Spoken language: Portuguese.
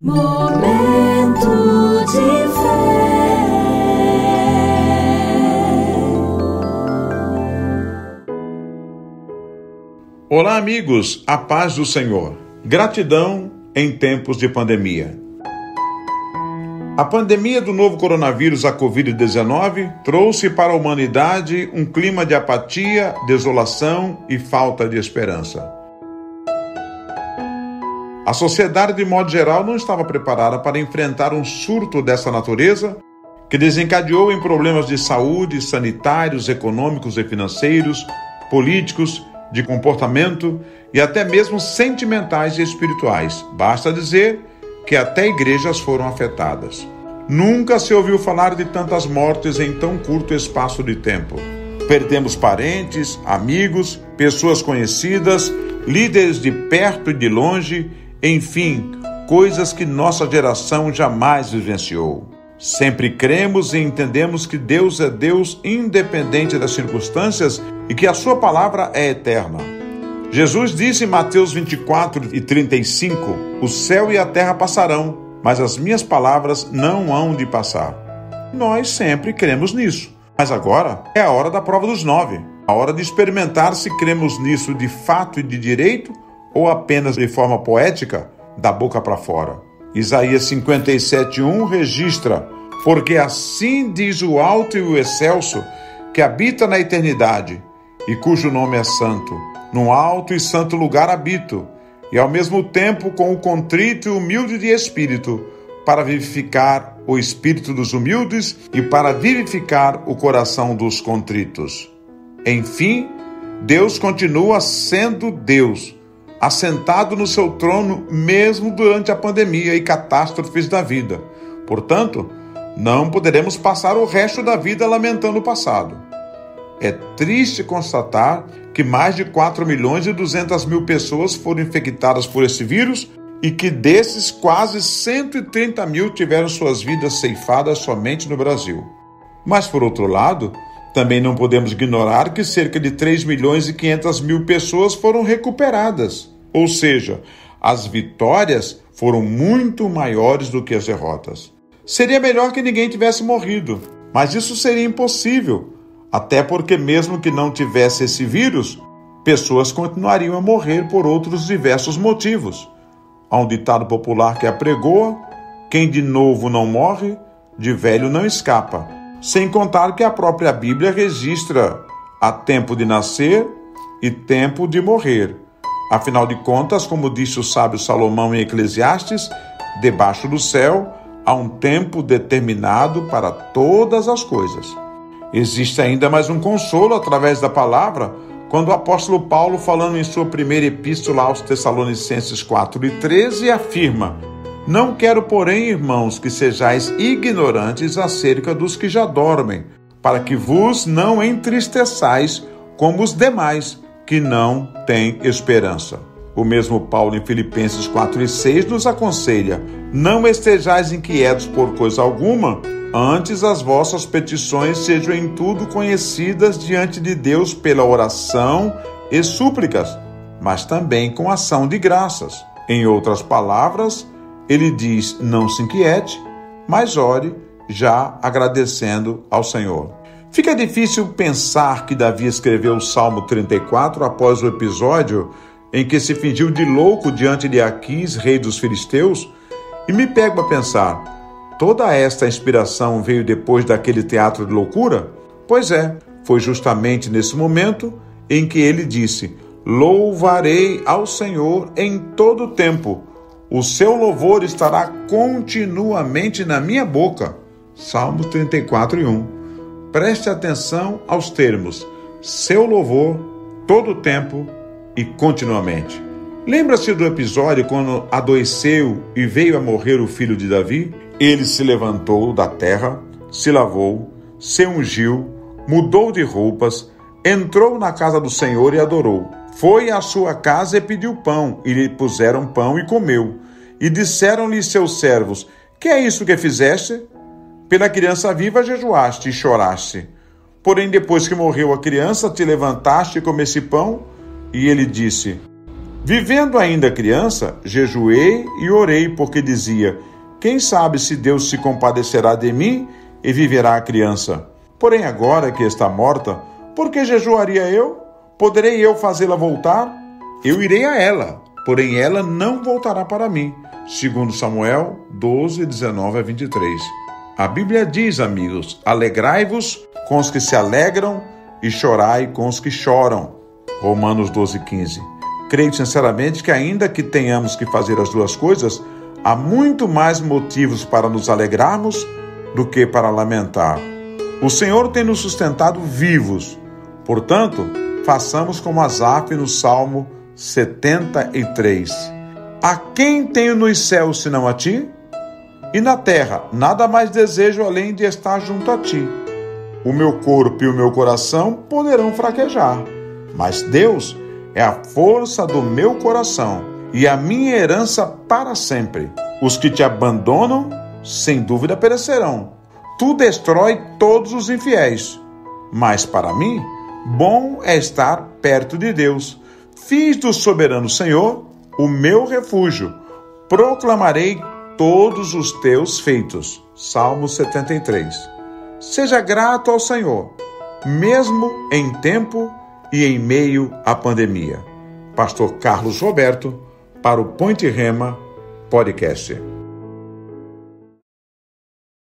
Momento de fé. Olá, amigos, a paz do Senhor. Gratidão em tempos de pandemia. A pandemia do novo coronavírus, a Covid-19, trouxe para a humanidade um clima de apatia, desolação e falta de esperança. A sociedade, de modo geral, não estava preparada para enfrentar um surto dessa natureza que desencadeou em problemas de saúde, sanitários, econômicos e financeiros, políticos, de comportamento e até mesmo sentimentais e espirituais. Basta dizer que até igrejas foram afetadas. Nunca se ouviu falar de tantas mortes em tão curto espaço de tempo. Perdemos parentes, amigos, pessoas conhecidas, líderes de perto e de longe, enfim, coisas que nossa geração jamais vivenciou. Sempre cremos e entendemos que Deus é Deus independente das circunstâncias e que a sua palavra é eterna. Jesus disse em Mateus 24:35, o céu e a terra passarão, mas as minhas palavras não hão de passar. Nós sempre cremos nisso, mas agora é a hora da prova dos 9, a hora de experimentar se cremos nisso de fato e de direito ou apenas de forma poética, da boca para fora. Isaías 57:1 registra: porque assim diz o alto e o excelso, que habita na eternidade, e cujo nome é santo. Num alto e santo lugar habito, e ao mesmo tempo com o contrito e humilde de espírito, para vivificar o espírito dos humildes e para vivificar o coração dos contritos. Enfim, Deus continua sendo Deus, assentado no seu trono mesmo durante a pandemia e catástrofes da vida. Portanto, não poderemos passar o resto da vida lamentando o passado. É triste constatar que mais de 4.200.000 pessoas foram infectadas por esse vírus e que desses quase 130 mil tiveram suas vidas ceifadas somente no Brasil. Mas, por outro lado, também não podemos ignorar que cerca de 3.500.000 pessoas foram recuperadas. Ou seja, as vitórias foram muito maiores do que as derrotas. Seria melhor que ninguém tivesse morrido, mas isso seria impossível, até porque mesmo que não tivesse esse vírus, pessoas continuariam a morrer por outros diversos motivos. Há um ditado popular que apregoa: quem de novo não morre, de velho não escapa. Sem contar que a própria Bíblia registra há tempo de nascer e tempo de morrer. Afinal de contas, como disse o sábio Salomão em Eclesiastes, debaixo do céu há um tempo determinado para todas as coisas. Existe ainda mais um consolo através da palavra, quando o apóstolo Paulo, falando em sua primeira epístola aos Tessalonicenses 4:13, afirma: não quero, porém, irmãos, que sejais ignorantes acerca dos que já dormem, para que vos não entristeçais como os demais, que não têm esperança. O mesmo Paulo, em Filipenses 4:6, nos aconselha: não estejais inquietos por coisa alguma, antes as vossas petições sejam em tudo conhecidas diante de Deus pela oração e súplicas, mas também com ação de graças. Em outras palavras, ele diz: não se inquiete, mas ore já agradecendo ao Senhor. Fica difícil pensar que Davi escreveu o Salmo 34 após o episódio em que se fingiu de louco diante de Aquis, rei dos filisteus, e me pego a pensar: toda esta inspiração veio depois daquele teatro de loucura? Pois é, foi justamente nesse momento em que ele disse: louvarei ao Senhor em todo o tempo, o seu louvor estará continuamente na minha boca. Salmo 34:1. Preste atenção aos termos: seu louvor, todo o tempo e continuamente. Lembra-se do episódio quando adoeceu e veio a morrer o filho de Davi? Ele se levantou da terra, se lavou, se ungiu, mudou de roupas, entrou na casa do Senhor e adorou. Foi à sua casa e pediu pão, e lhe puseram pão e comeu. E disseram-lhe seus servos: que é isso que fizeste? Pela criança viva jejuaste e choraste. Porém, depois que morreu a criança, te levantaste e comeste pão? E ele disse: Vivendo ainda criança, jejuei e orei, porque dizia: quem sabe se Deus se compadecerá de mim e viverá a criança. Porém, agora que está morta, por que jejuaria eu? Poderei eu fazê-la voltar? Eu irei a ela, porém ela não voltará para mim. Segundo Samuel 12, 19 a 23. A Bíblia diz, amigos: alegrai-vos com os que se alegram e chorai com os que choram. Romanos 12, 15. Creio sinceramente que, ainda que tenhamos que fazer as duas coisas, há muito mais motivos para nos alegrarmos do que para lamentar. O Senhor tem nos sustentado vivos. Portanto, façamos como Asaf no Salmo 73. A quem tenho nos céus senão a ti? E na terra nada mais desejo além de estar junto a ti. O meu corpo e o meu coração poderão fraquejar, mas Deus é a força do meu coração e a minha herança para sempre. Os que te abandonam, sem dúvida perecerão. Tu destrói todos os infiéis. Mas para mim, bom é estar perto de Deus. Fiz do soberano Senhor o meu refúgio. Proclamarei todos os teus feitos. Salmo 73. Seja grato ao Senhor, mesmo em tempo e em meio à pandemia. Pastor Carlos Roberto, para o Ponte Rema Podcast.